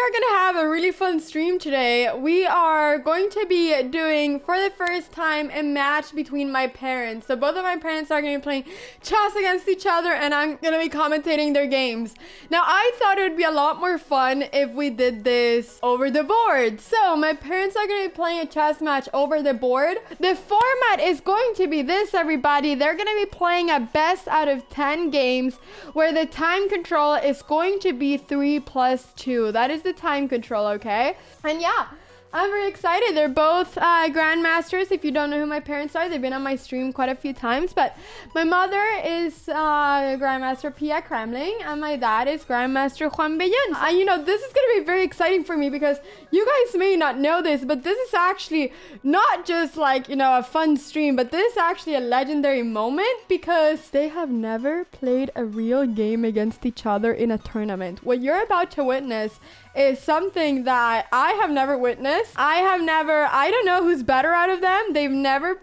are gonna have a really fun stream today. We are going to be doing, for the first time, a match between my parents. So both of my parents are gonna be playing chess against each other, and I'm gonna be commentating their games. Now, I thought it would be a lot more fun if we did this over the board. So my parents are gonna be playing a chess match over the board. The format is going to be this, everybody. They're gonna be playing a best out of 10 games, where the time control is going to be 3 plus 2. That is the time control, okay? And yeah, I'm very excited. They're both grandmasters. If you don't know who my parents are, they've been on my stream quite a few times. But my mother is Grandmaster Pia Cramling, and my dad is Grandmaster Juan Bellon. And you know, this is going to be very exciting for me because you guys may not know this, but this is actually not just like, you know, a fun stream, but this is actually a legendary moment because they have never played a real game against each other in a tournament. What you're about to witness is something that I have never witnessed. I don't know who's better out of them. They've never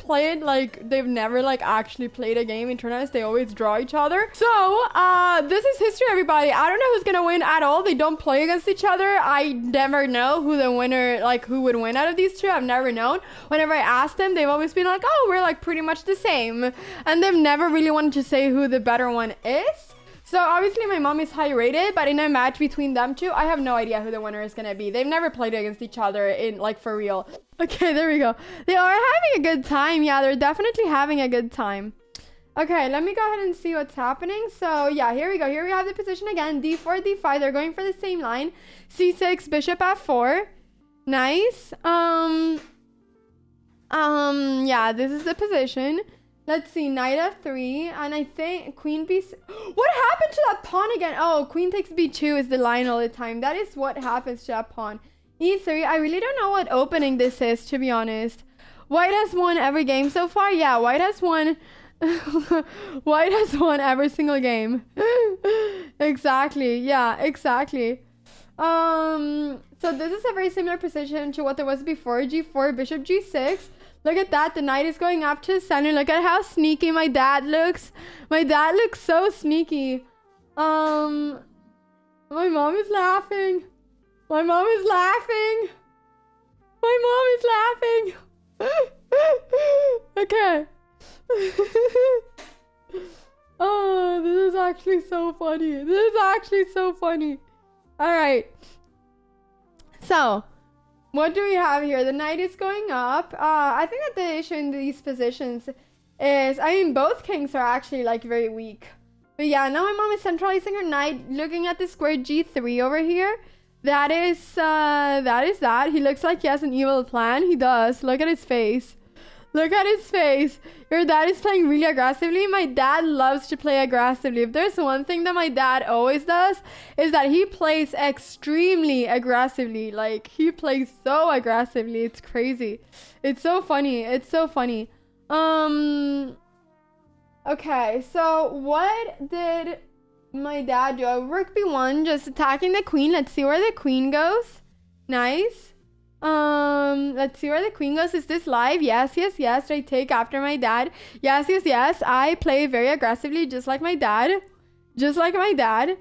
actually played a game in tournaments. They always draw each other. So, this is history, everybody. I don't know who's gonna win at all. They don't play against each other. I never know who the winner, like who would win out of these two. I've never known. Whenever I ask them, they've always been like, oh, we're like pretty much the same. And they've never really wanted to say who the better one is. So obviously my mom is high rated, but in a match between them two, I have no idea who the winner is gonna be. They've never played against each other in like for real. Okay, there we go. They are having a good time. Yeah, they're definitely having a good time. Okay, let me go ahead and see what's happening. So yeah, here we go. Here we have the position again. D4, D5. They're going for the same line. C6, Bishop F4. Nice. Yeah, this is the position. Let's see, Knight F3, and I think Queen B6. What happened to that pawn again? Oh, Queen takes B2 is the line all the time. That is what happens to that pawn. E3, I really don't know what opening this is, to be honest. White has won every game so far. Yeah, White has won. White has won every single game. Exactly. Yeah, exactly. So this is a very similar position to what there was before. G4, Bishop G6. Look at that. The knight is going up to the center. Look at how sneaky my dad looks. My dad looks so sneaky. My mom is laughing. My mom is laughing. My mom is laughing. Okay. Oh, this is actually so funny. This is actually so funny. All right. So, what do we have here? The knight is going up. I think that the issue in these positions is, I mean, both kings are actually like very weak. But yeah, now my mom is centralizing her knight, looking at the square G3 over here. That is that. He looks like he has an evil plan. He does. Look at his face. Look at his face. Your dad is playing really aggressively. My dad loves to play aggressively. If there's one thing that my dad always does, is that he plays extremely aggressively. Like, he plays so aggressively. It's crazy. It's so funny. It's so funny. Okay, so what did my dad do? Rook B1, just attacking the queen. Let's see where the queen goes. Nice. Let's see where the queen goes. Is this live? Yes, yes, yes. I take after my dad. Yes, yes, yes. I play very aggressively, just like my dad. Just like my dad.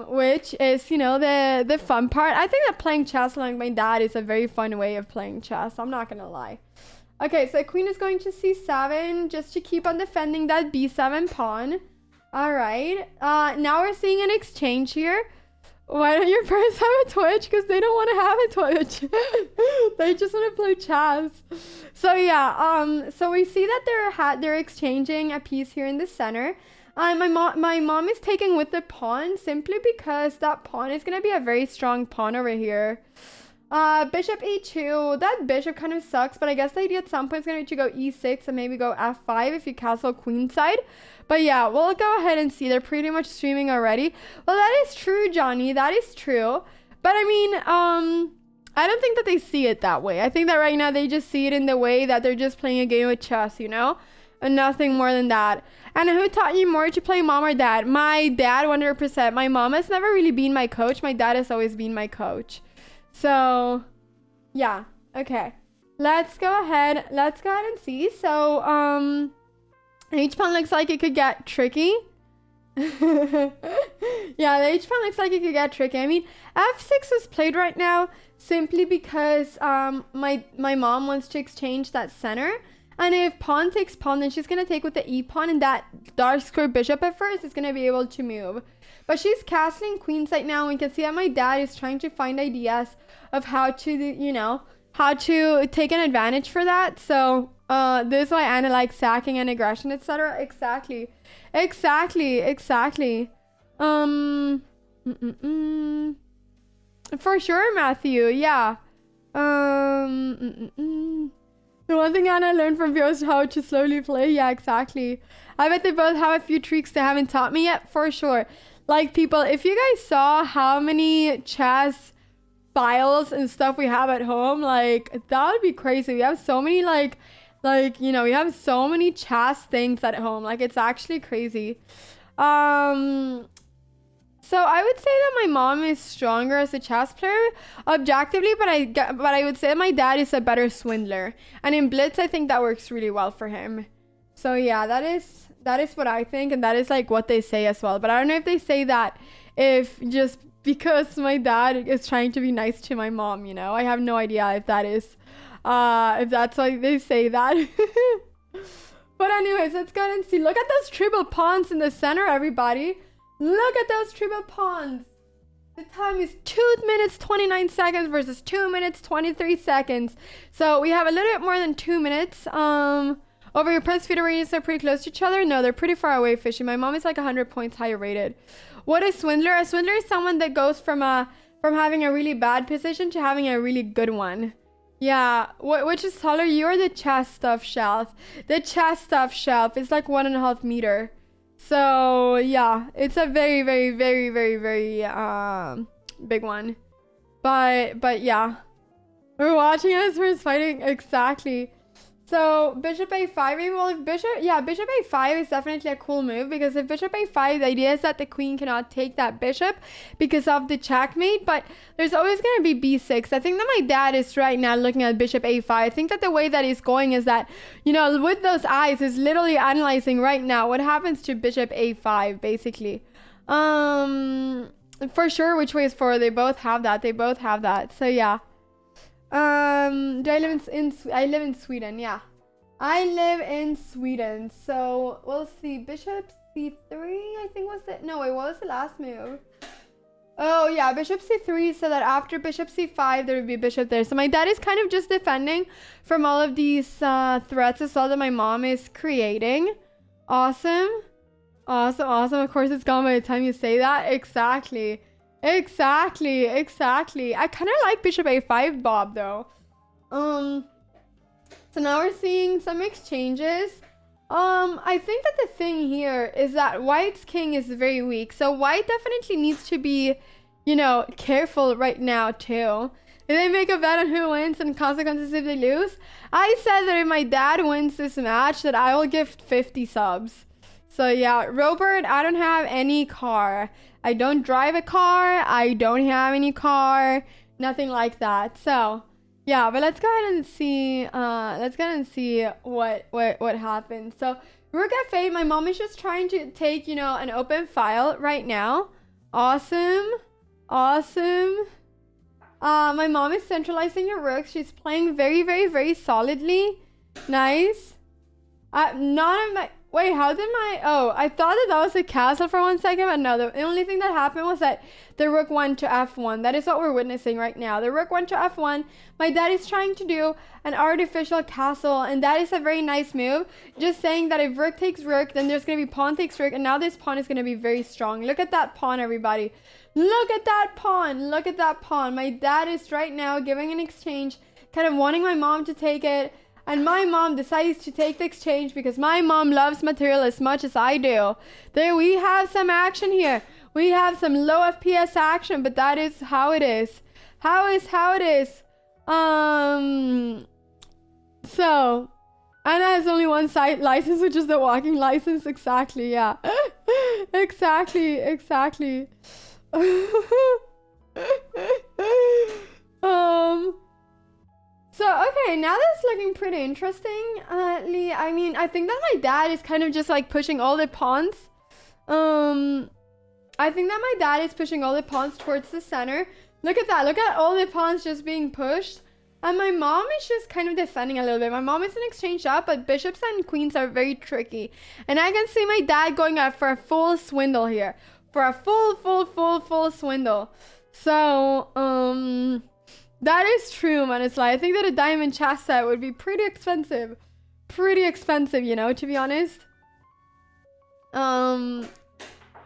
Which is, you know, the fun part. I think that playing chess like my dad is a very fun way of playing chess. I'm not gonna lie. Okay, so queen is going to C7 just to keep on defending that B7 pawn. All right. Now we're seeing an exchange here. Why don't your parents have a Twitch? Because they don't want to have a Twitch. They just want to play chess. So yeah, so we see that they're exchanging a piece here in the center. My mom is taking with the pawn simply because that pawn is going to be a very strong pawn over here. Bishop E2. That bishop kind of sucks, but I guess the idea at some point is going to go E6 and maybe go F5 if you castle queenside. But yeah, we'll go ahead and see. They're pretty much streaming already. Well, that is true, Johnny. That is true. But I mean, I don't think that they see it that way. I think that right now they just see it in the way that they're just playing a game of chess, you know? And nothing more than that. And who taught you more to play, mom or dad? My dad, 100%. My mom has never really been my coach. My dad has always been my coach. So, yeah. Okay. Let's go ahead and see. So, each pawn looks like it could get tricky. Yeah, the H pawn looks like it could get tricky. I mean, f6 is played right now simply because my mom wants to exchange that center. And if pawn takes pawn, then she's going to take with the e pawn, and that dark square bishop at first is going to be able to move. But she's castling queens right now. We can see that my dad is trying to find ideas of how to, you know, how to take an advantage for that. So this is why Anna likes sacking and aggression, etc. Exactly. For sure, Matthew. Yeah. The one thing Anna learned from Vio is how to slowly play. Yeah, exactly. I bet they both have a few tricks they haven't taught me yet, for sure. Like, people, if you guys saw how many chess files and stuff we have at home, like, that would be crazy. We have so many, like, you know, we have so many chess things at home. Like, it's actually crazy. So I would say that my mom is stronger as a chess player objectively, but I would say my dad is a better swindler. And in Blitz, I think that works really well for him. So yeah, that is what I think, and that is like what they say as well. But I don't know if they say that if just because my dad is trying to be nice to my mom, you know. I have no idea if that is if that's why they say that. But anyways, let's go ahead and see. Look at those triple pawns in the center, everybody. Look at those triple pawns. The time is 2 minutes 29 seconds versus 2 minutes 23 seconds. So we have a little bit more than 2 minutes. Over your Prince feeder ratings are pretty close to each other. No, they're pretty far away, Fishy. My mom is like 100 points higher rated. What is swindler? A swindler is someone that goes from having a really bad position to having a really good one. Yeah, which is taller? You're the chest stuff shelf. The chest stuff shelf is like 1.5 meters. So yeah, it's a very, very, very, very, very big one. But yeah, we're watching us. We're fighting exactly. So bishop a5. Well, if bishop a5 is definitely a cool move, because if bishop a5, the idea is that the queen cannot take that bishop because of the checkmate. But there's always going to be b6. I think that my dad is right now looking at bishop a5. I think that the way that he's going is that, you know, with those eyes, is literally analyzing right now what happens to bishop a5, basically. For sure, which way is forward? They both have that. So yeah. Do I live I live in Sweden, yeah. I live in Sweden. So we'll see. Bishop c3, I think was it. No, wait, what was the last move? Oh yeah, bishop c3, so that after bishop c5 there would be a bishop there. So my dad is kind of just defending from all of these threats as well that my mom is creating. Awesome. Of course it's gone by the time you say that. Exactly. I kind of like bishop a5, Bob, though. So now we're seeing some exchanges. I think that the thing here is that white's king is very weak. So white definitely needs to be, you know, careful right now, too. If they make a bet on who wins and consequences if they lose, I said that if my dad wins this match, that I will gift 50 subs. So yeah, Robert, I don't have any car. I don't drive a car. I don't have any car. Nothing like that. So yeah, but let's go ahead and see. What happens. So rook f8. My mom is just trying to take, you know, an open file right now. Awesome. My mom is centralizing her rooks. She's playing very, very, very solidly. Nice. None of my... Wait, how did my... Oh, I thought that was a castle for 1 second, but no. The only thing that happened was that the rook went to f1. That is what we're witnessing right now. The rook went to f1. My dad is trying to do an artificial castle, and that is a very nice move. Just saying that if rook takes rook, then there's going to be pawn takes rook, and now this pawn is going to be very strong. Look at that pawn, everybody. Look at that pawn. My dad is right now giving an exchange, kind of wanting my mom to take it. And my mom decides to take the exchange because my mom loves material as much as I do. There we have some action here. We have some low FPS action, but that is how it is. How it is. So Anna has only one site license, which is the walking license. Exactly, yeah. Exactly. So, okay, now that's looking pretty interesting, Lee. I mean, I think that my dad is kind of just, like, pushing all the pawns. I think that my dad is pushing all the pawns towards the center. Look at that. Look at all the pawns just being pushed. And my mom is just kind of defending a little bit. My mom is an exchange up, but bishops and queens are very tricky. And I can see my dad going up for a full swindle here. For a full swindle. So, that is true, man. It's like, I think that a diamond chess set would be pretty expensive. Pretty expensive, you know, to be honest.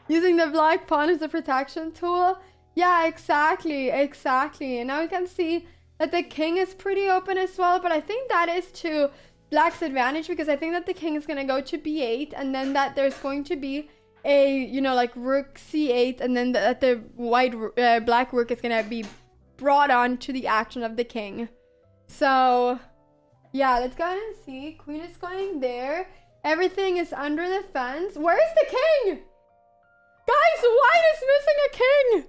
Using the black pawn as a protection tool. Yeah, exactly. And now we can see that the king is pretty open as well, but I think that is to black's advantage because I think that the king is going to go to b8 and then that there's going to be a, you know, like rook c8 and then that the black rook is going to be brought on to the action of the king. So, yeah, let's go ahead and see. Queen is going there. Everything is under the fence. Where is the king? Guys, white is missing a king.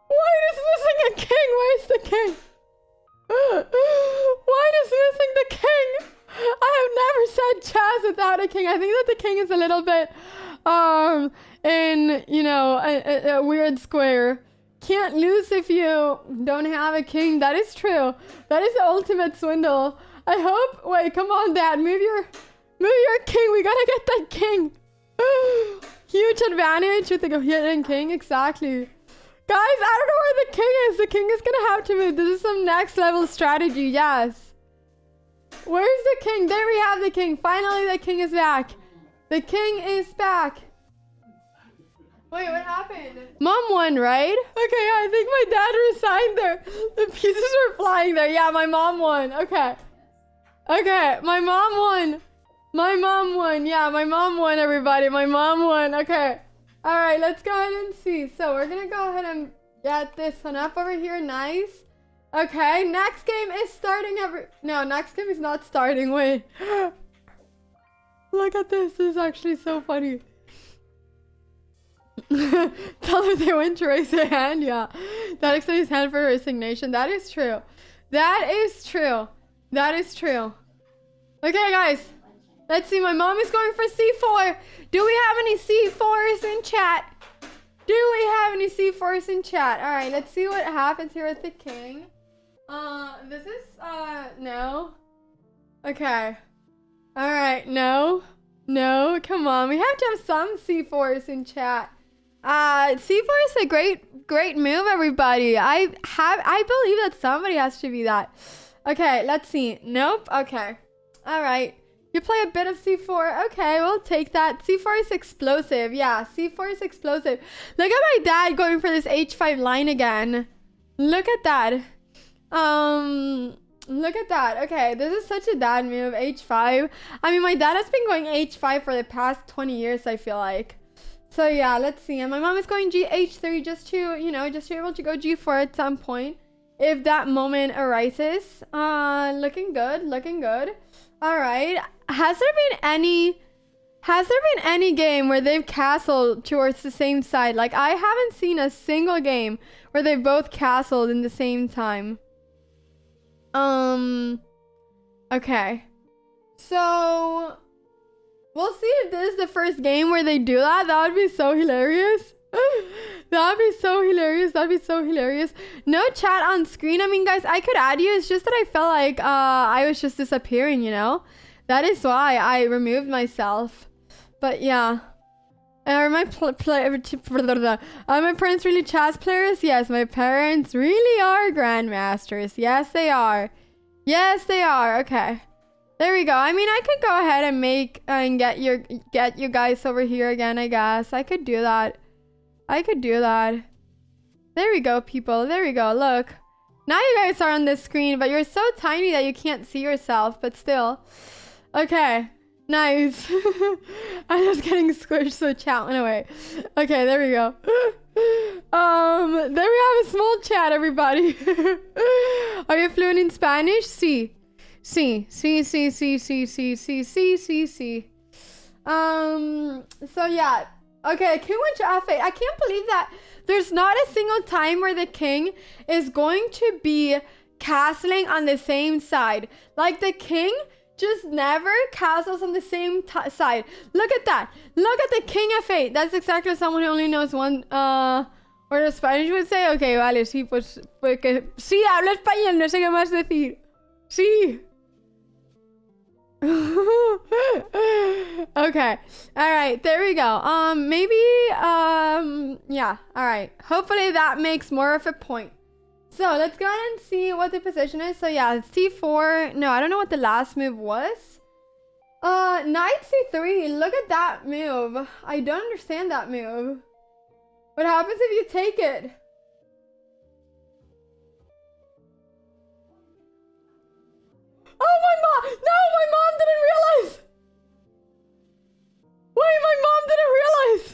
White is missing a king. Where's the king? White is missing the king. I have never said chess without a king. I think that the king is a little bit, in, you know, a weird square. Can't lose if you don't have a king. That is true. That is the ultimate swindle. I hope. Wait, come on, Dad. Move your king. We gotta get that king. Huge advantage with the hidden king. Exactly. Guys, I don't know where the king is. The king is gonna have to move. This is some next level strategy. Yes. Where's the king? There we have the king. Finally, the king is back. The king is back. Wait, what happened? Mom won, right? Okay, I think my dad resigned there. The pieces were flying there. Yeah, my mom won. Okay. Okay, my mom won. My mom won. Yeah, my mom won, everybody. My mom won. Okay. All right, let's go ahead and see. So we're going to go ahead and get this one up over here. Nice. Okay, next game is starting. No, next game is not starting. Wait. Look at this. This is actually so funny. Tell them they went to raise their hand. Yeah. That extends his hand for resignation. That is true. That is true. That is true. Okay, guys. Let's see. My mom is going for c4. Do we have any c4s in chat? Do we have any c4s in chat? All right. Let's see what happens here with the king. This is, no. Okay. All right. No. No. Come on. We have to have some c4s in chat. C4 is a great move, everybody. I believe that somebody has to be that. Okay, let's see. Nope. Okay. All right. You play a bit of c4. Okay, we'll take that. c4 is explosive. Yeah, c4 is explosive. Look at my dad going for this h5 line again. Look at that. Look at that. Okay, this is such a dad move, h5. I mean, my dad has been going h5 for the past 20 years, I feel like. So yeah, let's see. And my mom is going h3 just to, you know, just to be able to go g4 at some point if that moment arises. Looking good, looking good. All right. Has there been any game where they've castled towards the same side? Like, I haven't seen a single game where they've both castled in the same time. Okay. So we'll see if this is the first game where they do that. That would be so hilarious. That'd be so hilarious. That'd be so hilarious. No chat on screen. I mean, guys, I could add you. It's just that I felt like I was just disappearing, you know? That is why I removed myself. But yeah. Are my parents really chess players? Yes, my parents really are grandmasters. Yes, they are. Yes, they are. Okay. There we go. I mean, I could go ahead and make and get you guys over here again, I guess. I could do that. I could do that. There we go, people. There we go. Look. Now you guys are on this screen, but you're so tiny that you can't see yourself, but still. Okay. Nice. I'm just getting squished, so chat went away. Okay, there we go. There we have a small chat, everybody. Are you fluent in Spanish? Sí. Sí. So yeah. Okay, king went to f8. I can't believe that there's not a single time where the king is going to be castling on the same side. Like, the king just never castles on the same side. Look at that. Look at the king f8. That's exactly someone who only knows one, or the Spanish would say. Okay, vale, sí, pues, porque sí, hablo español, no sé qué más decir. Sí. Okay. All right, there we go. Maybe, yeah, all right. Hopefully that makes more of a point. So let's go ahead and see what the position is. So yeah, c4. No, I don't know what the last move was. Knight c3. Look at that move. I don't understand that move. What happens if you take it? Oh, my mom! No, my mom didn't realize! Wait, my mom didn't realize!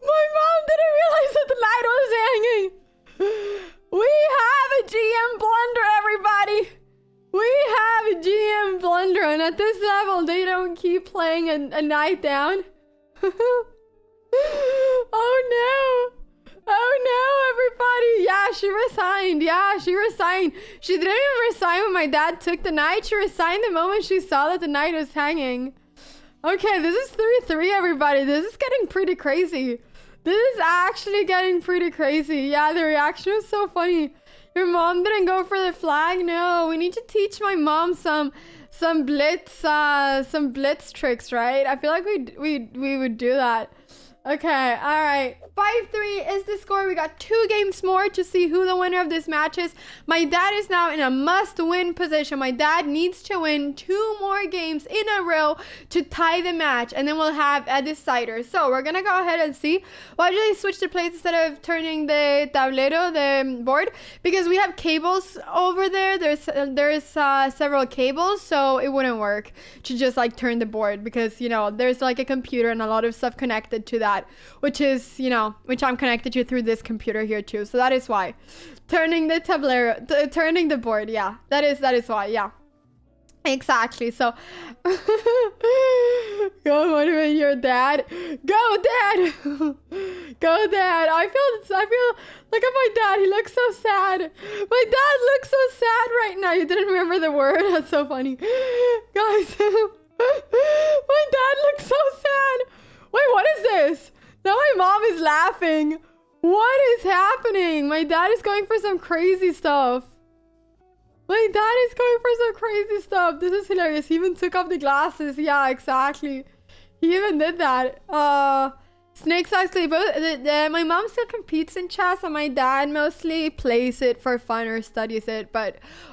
My mom didn't realize that the light was hanging! We have a GM blunder, everybody! We have a GM blunder, and at this level, they don't keep playing a knight down. Oh no! Oh no, everybody! Yeah, she resigned. Yeah, she resigned. She didn't even resign when my dad took the knight. She resigned the moment she saw that the knight was hanging. Okay, this is 3-3, everybody. This is getting pretty crazy. This is actually getting pretty crazy. Yeah, the reaction was so funny. Your mom didn't go for the flag? No, we need to teach my mom some blitz tricks, right? I feel like we would do that. Okay, all right. 5-3 is the score. We got 2 games more to see who the winner of this match is. My dad is now in a must-win position. My dad needs to win 2 more games in a row to tie the match, and then we'll have a decider. So we're gonna go ahead and see. Why did they switch the place instead of turning the tablero, the board? Because we have cables over there. There's several cables, so it wouldn't work to just like turn the board, because you know there's like a computer and a lot of stuff connected to that, which is, you know, which I'm connected to through this computer here too. So that is why. Turning the tablero, turning the board, yeah. That is why, yeah. Exactly. So go motivate your dad. Go, Dad. Go, Dad. I feel look at my dad. He looks so sad. My dad looks so sad right now. You didn't remember the word? That's so funny. Guys, my dad looks so sad. Wait, what is this? Now my mom is laughing. What is happening? My dad is going for some crazy stuff. My dad is going for some crazy stuff. This is hilarious. He even took off the glasses. Yeah, exactly. He even did that. Snakes actually, both. My mom still competes in chess, and my dad mostly plays it for fun or studies it,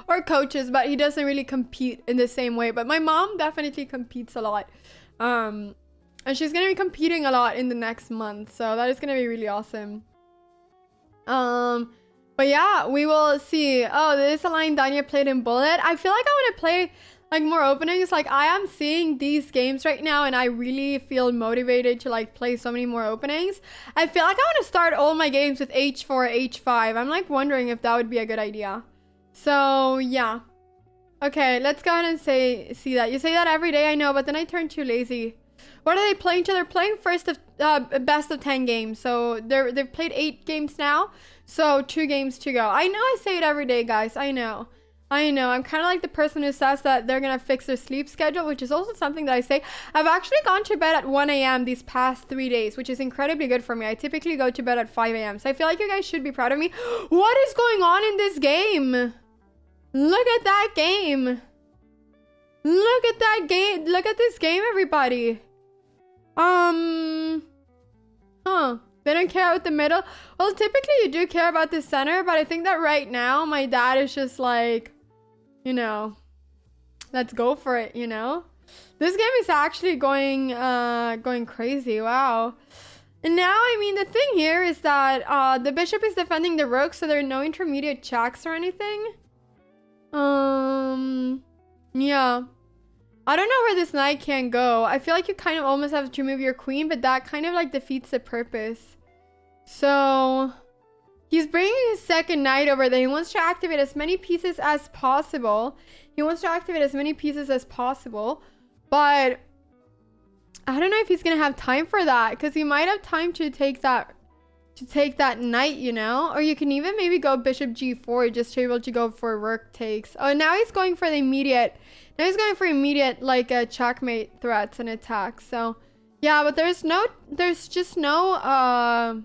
or coaches. But he doesn't really compete in the same way. But my mom definitely competes a lot. And she's gonna be competing a lot in the next month, so that is gonna be really awesome. But yeah, we will see. Oh, this is a line Danya played in Bullet. I feel like I want to play like more openings. Like I am seeing these games right now, and I really feel motivated to like play so many more openings. I feel like I want to start all my games with H4, H5. I'm like wondering if that would be a good idea. So yeah. Okay, let's go ahead and see that. You say that every day, I know, but then I turn too lazy. What are they playing? They're playing best of 10 games. So they've played 8 games now. So 2 games to go. I know I say it every day, guys. I know. I'm kind of like the person who says that they're going to fix their sleep schedule, which is also something that I say. I've actually gone to bed at 1 a.m. these past 3 days, which is incredibly good for me. I typically go to bed at 5 a.m. So I feel like you guys should be proud of me. What is going on in this game? Look at that game. Look at that game. Look at this game, everybody. They don't care about the middle. Well, typically you do care about the center, but I think that right now my dad is just like, you know, let's go for it, you know? This game is actually going crazy. Wow. And now, I mean, the thing here is that the bishop is defending the rook, so there are no intermediate checks or anything. Yeah. I don't know where this knight can go. I feel like you kind of almost have to move your queen, but that kind of like defeats the purpose. So he's bringing his second knight over there. He wants to activate as many pieces as possible. But I don't know if he's going to have time for that, because he might have time to take that to take that knight, you know? Or you can even maybe go bishop g4 just to be able to go for rook takes. Oh, now he's going for the immediate. Now he's going for immediate, like, checkmate threats and attacks. So, yeah, but there's just no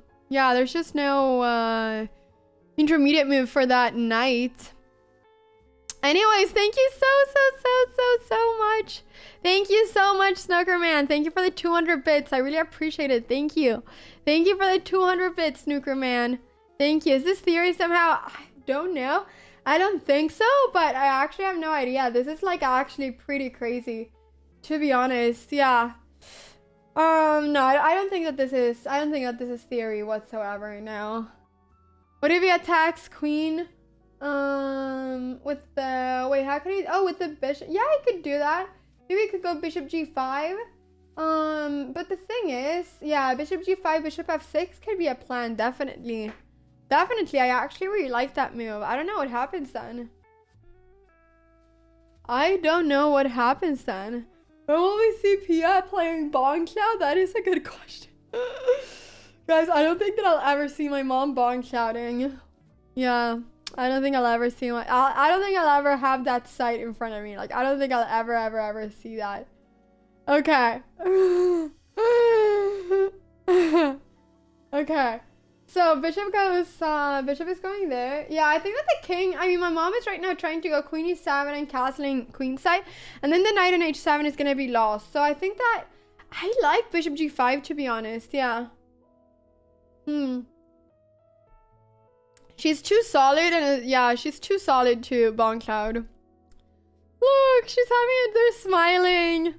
intermediate move for that knight. Anyways, thank you so much. Thank you so much, Snookerman. Thank you for the 200 bits. I really appreciate it. Thank you. Thank you for the 200 bits, Snookerman. Thank you. Is this theory somehow? I don't know. I don't think so, but I actually have no idea. This is like actually pretty crazy, to be honest. Yeah. No, I don't think that this is theory whatsoever. No. What if he attacks queen? With the, wait, how can he, oh, with the bishop, yeah, he could do that. Maybe he could go bishop g5. But the thing is, yeah, bishop g5, bishop f6 could be a plan, definitely. Definitely, I actually really like that move. I don't know what happens then. I don't know what happens then. But will we see Pia playing bongcloud? That is a good question. Guys, I don't think that I'll ever see my mom bongclouding. Yeah. I don't think I'll ever see my... I don't think I'll ever have that sight in front of me. Like, I don't think I'll ever see that. Okay. Okay. So, bishop is going there. Yeah, I think that the king... I mean, my mom is right now trying to go queen e7 and castling queenside. And then the knight on h7 is going to be lost. So, I think that... I like bishop g5, to be honest. Yeah. She's too solid, and yeah, she's too solid to bongcloud. Look, she's having it. They're smiling.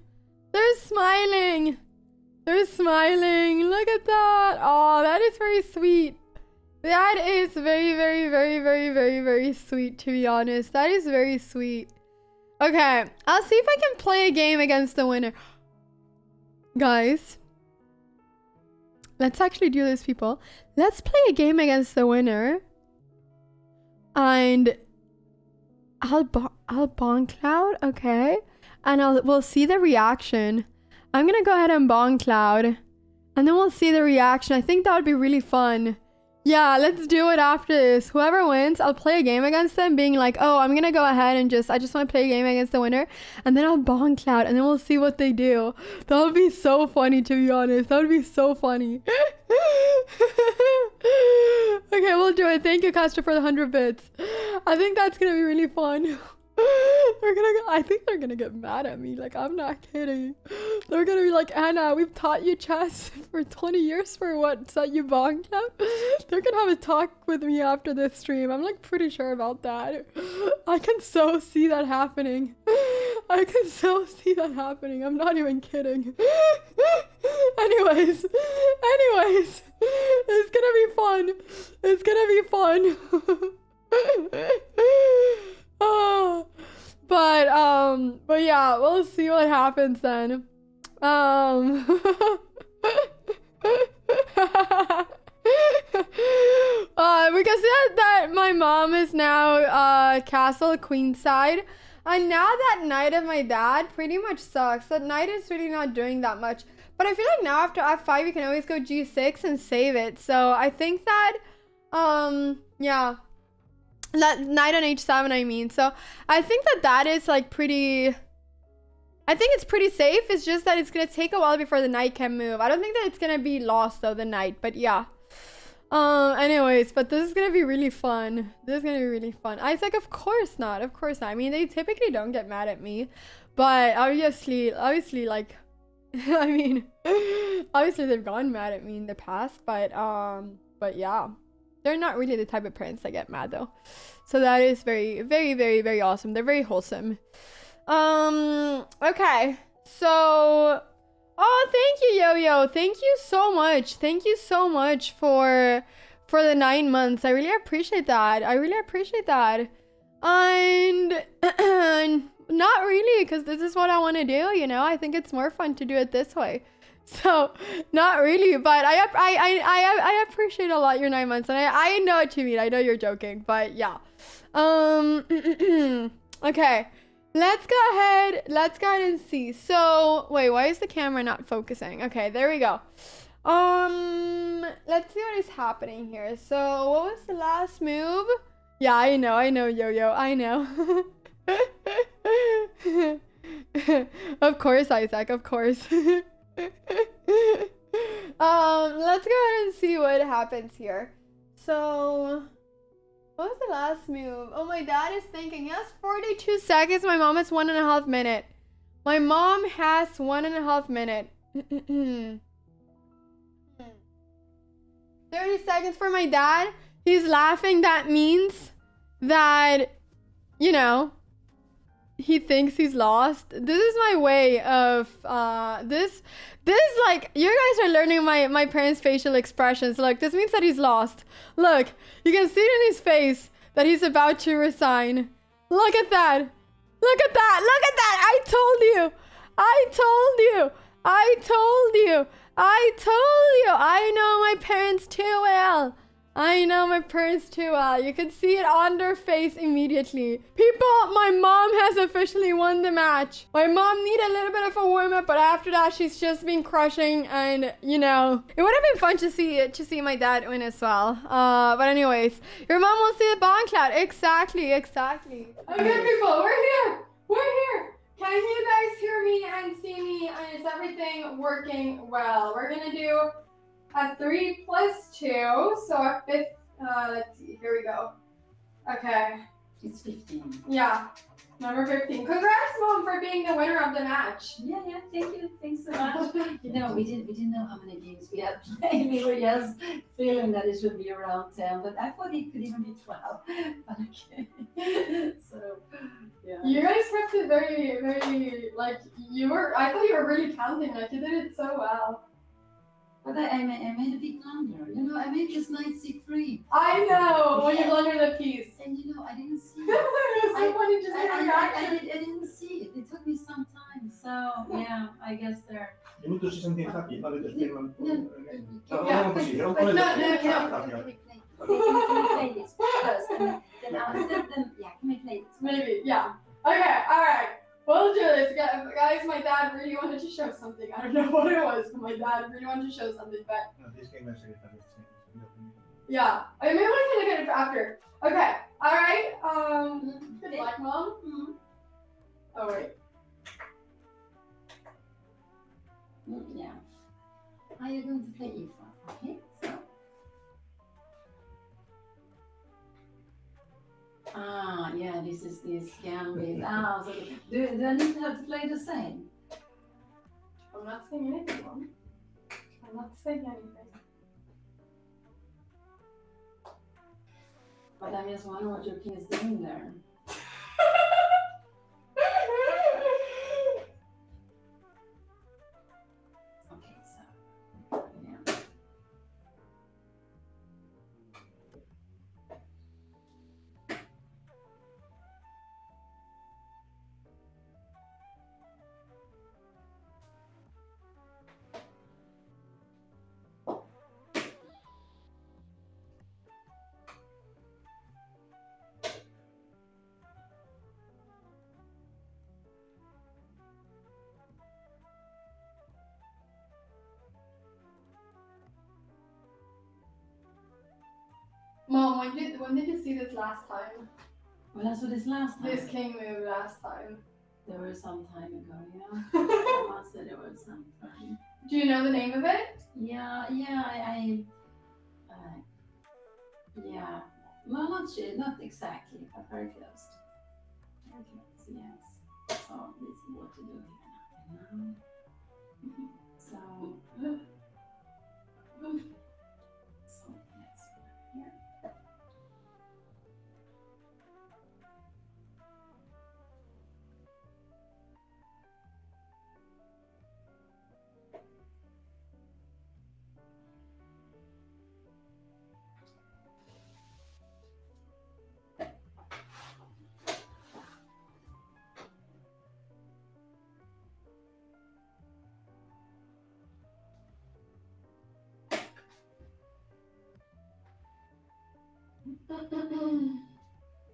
They're smiling. They're smiling. Look at that. Oh, that is very sweet. That is very sweet, to be honest. That is very sweet. Okay, I'll see if I can play a game against the winner. Guys, let's actually do this, people. Let's play a game against the winner. And I'll bongcloud, okay? And we'll see the reaction. I'm gonna go ahead and bongcloud, and then we'll see the reaction. I think that would be really fun. Yeah, let's do it after this. Whoever wins, I'll play a game against them, being like, oh, I'm gonna go ahead and I just want to play a game against the winner, and then I'll bongcloud, and then we'll see what they do. That would be so funny, to be honest. That would be so funny. Okay, we'll do it. Thank you, Castor, for the 100 bits. I think that's gonna be really fun. I think they're gonna get mad at me. Like, I'm not kidding. They're gonna be like, Anna, we've taught you chess for 20 years for what? So you bongcloud? They're gonna have a talk with me after this stream. I'm like pretty sure about that. I can so see that happening. I can so see that happening. I'm not even kidding. Anyways, it's gonna be fun. It's gonna be fun. But yeah, we'll see what happens then. We can see that my mom is now castle queenside, and now that knight of my dad pretty much sucks. That knight is really not doing that much. But I feel like now after f5 you can always go g6 and save it. So I think that yeah. That knight on h7, I mean. So I think that is like pretty... I think it's pretty safe. It's just that it's going to take a while before the knight can move. I don't think that it's going to be lost, though, the knight. But yeah. Anyways, but this is going to be really fun. This is going to be really fun. I was like, of course not. Of course not. I mean, they typically don't get mad at me. But obviously, like... I mean, obviously they've gone mad at me in the past. But yeah. They're not really the type of parents that get mad, though. So that is very awesome. They're very wholesome. Okay. So, oh, thank you, Yo-Yo. Thank you so much. Thank you so much for the 9 months. I really appreciate that. I really appreciate that. And not really, because this is what I want to do, you know? I think it's more fun to do it this way. So, not really, but I appreciate a lot your 9 months, and I know what you mean. I know you're joking, but yeah. Okay, let's go ahead and see. So, wait, why is the camera not focusing? Okay, there we go. Let's see what is happening here. So, what was the last move? Yeah, I know, Yo-Yo, I know. Of course, Isaac, of course. Let's go ahead and see what happens here. So, what was the last move? Oh, my dad is thinking. He has 42 seconds. My mom has 1.5 minutes. My mom has 1.5 minutes. 30 seconds for my dad. He's laughing. That means that, you know, he thinks he's lost. This is my way of this is like, you guys are learning my parents' facial expressions. Look, this means that he's lost. Look, you can see it in his face that he's about to resign. Look at that. Look at that. Look at that. I told you. I told you. I told you. I told you. I know my parents too well. I know my parents too well. You can see it on their face immediately. People, my mom has officially won the match. My mom needed a little bit of a warm-up, but after that, she's just been crushing. And, you know, it would have been fun to see my dad win as well. But anyways, your mom will see the bongcloud. Exactly. Okay, people, we're here. Can you guys hear me and see me? And is everything working well? We're gonna do a 3 + 2, so a fifth. Let's see. Here we go. Okay. It's 15. Yeah, number 15. Congrats, Mom, for being the winner of the match. Yeah, thank you. Thanks so much. You know, we didn't know how many games we had played. We were just feeling that it should be around 10, but I thought it could even be 12. But okay. So, yeah. You guys kept it very, like, I thought you were really counting, like, you did it so well. But I made a big blunder. You know, I made this knight c3. I know, when you blundered the piece. And you know, I didn't see it. It was so funny to see your reaction. I didn't see it. It took me some time. So, yeah, I guess there. Minuto 63, ma vedete, fermo. Yeah. No, così, non No, puoi Can we play this first? Then, yeah, can we play this? Maybe, yeah. Okay, alright. We'll do this. Guys, my dad really wanted to show something. I don't know what it was, but my dad really wanted to show something, but... No, this game is yeah. I mean, maybe we can look at it after. Okay, alright. Good luck, Mom. Mm-hmm. Oh, wait. Yeah. Are you going to play e4? Okay, so. Yeah, this is this gambit. So do I need to have to play the same? I'm not saying anything, Mom. I'm not saying anything. But I'm just wondering what your king is doing there. Okay, so yeah. Mom, when did you see this last time? When I saw this last time. This king move last time. There was some time ago, yeah. I must say there was some time. Do you know the name of it? Yeah, I yeah. Well, not exactly, but very close. Very close, yes. So this is what to do here now. So let's go here.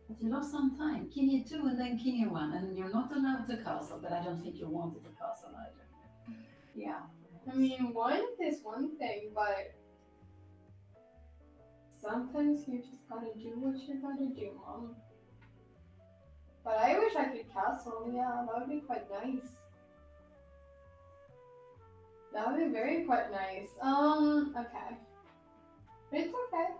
But you lost some time. King E2 and then King E1, and you're not allowed to castle, but I don't think you wanted to castle either. Yeah, I mean, one is one thing, but sometimes you just gotta do what you gotta do, Mom. But I wish I could castle. Yeah, that would be quite nice. That would be very quite nice. Okay. But it's okay.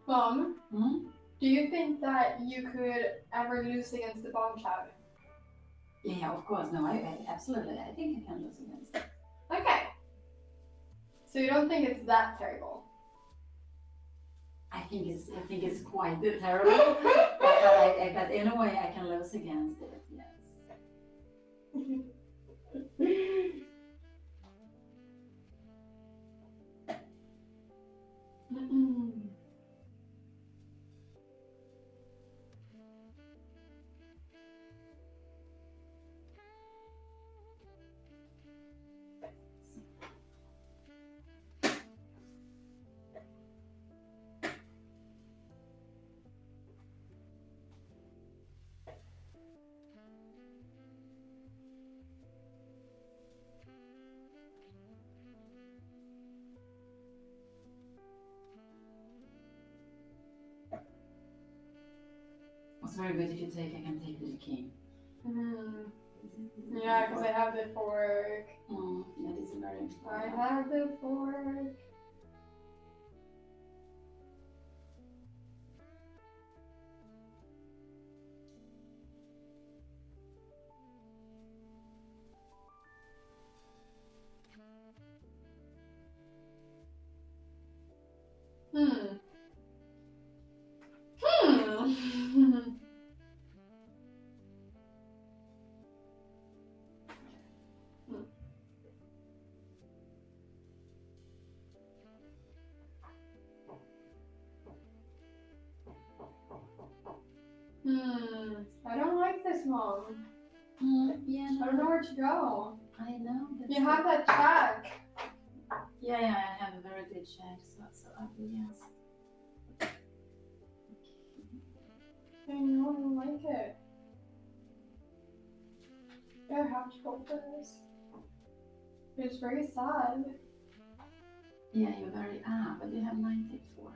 Mom, do you think that you could ever lose against the bongcloud? Yeah, of course. No, I absolutely. I think I can lose against it. Okay. So you don't think it's that terrible? I think it's quite terrible, but in a way I can lose against it. Yes. It's very good if you take. I can take the king. Yeah, because I have the fork. That is very important. I have the fork. I don't like this, Mom. Yeah. I don't know where to go. I know. You have that check. Yeah, I have a very good check, so I will yes. I know, I don't like it. I have to go first. It's very sad. Yeah, you're very but you have 94.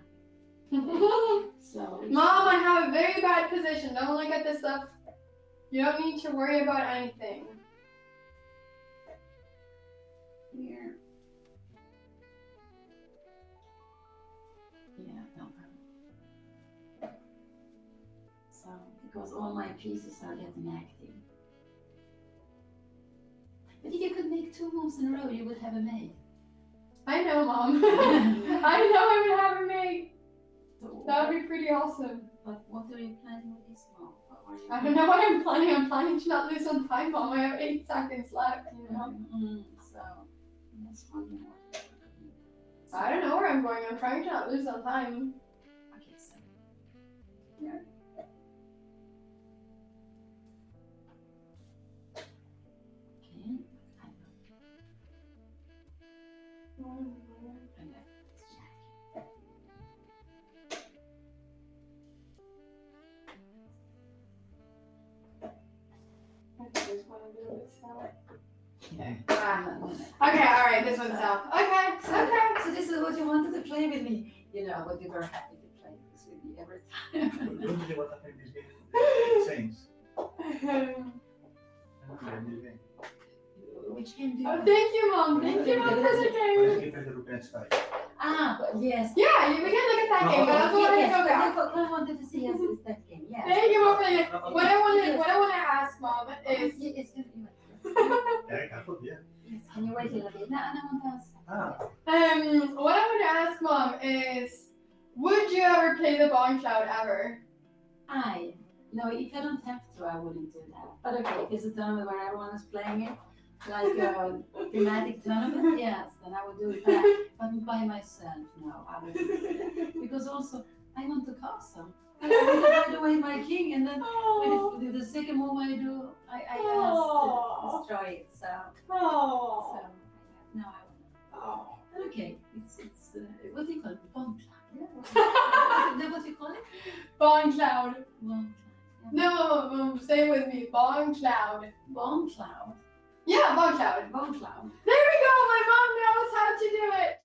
So Mom, I have a very bad position. Don't look at this stuff. You don't need to worry about anything. Here. Yeah, no problem. So, because all my pieces are getting active. But if you could make 2 moves in a row, you would have a mate. I know, Mom. I know I would have a mate. So, That would be pretty awesome. but what are you planning with this one? I don't know what I'm planning. I'm planning to not lose on time, Mom. I have 8 seconds left, you know? So, that's funny. I don't know where I'm going. I'm trying to not lose on time. Okay, so. Yeah. Okay, I know. And that's Jack. I just want to do this now. Okay. Okay, alright, this one's south. Okay, okay. So this is what you wanted to play with me. You know, but you were happy to play this with me every time. Don't you what happened in this game? It changes. Which game do you Oh, thank you, Mom. Thank you, Mom, for the game. Give it the Ruben's fight. but yes. Yeah, we can look at that game, but that's what I go back. That's what I wanted to see is that game. Yes. Thank you, Mom, for the game. What I want to ask, Mom, is. It's good. Yeah, careful, yeah. Yes. Can you wait a little bit? No, I want to ask. What I want to ask, Mom, is would you ever play the bongcloud ever? No, if I don't have to, I wouldn't do that. But okay, if it's a tournament where everyone is playing it, like a thematic tournament, yes, then I would do it. But by myself, no, I wouldn't do that. Because also, I want the castle. I want to hide away my king, and then with the second move I do, I just destroy it. So no, I wouldn't. But okay, it's what do you call it? Bongcloud. Yeah. What do you call it? Bongcloud. Bongcloud. No, say it with me. Bongcloud. Bongcloud. Yeah, bongcloud. Bongcloud. There we go. My mom knows how to do it.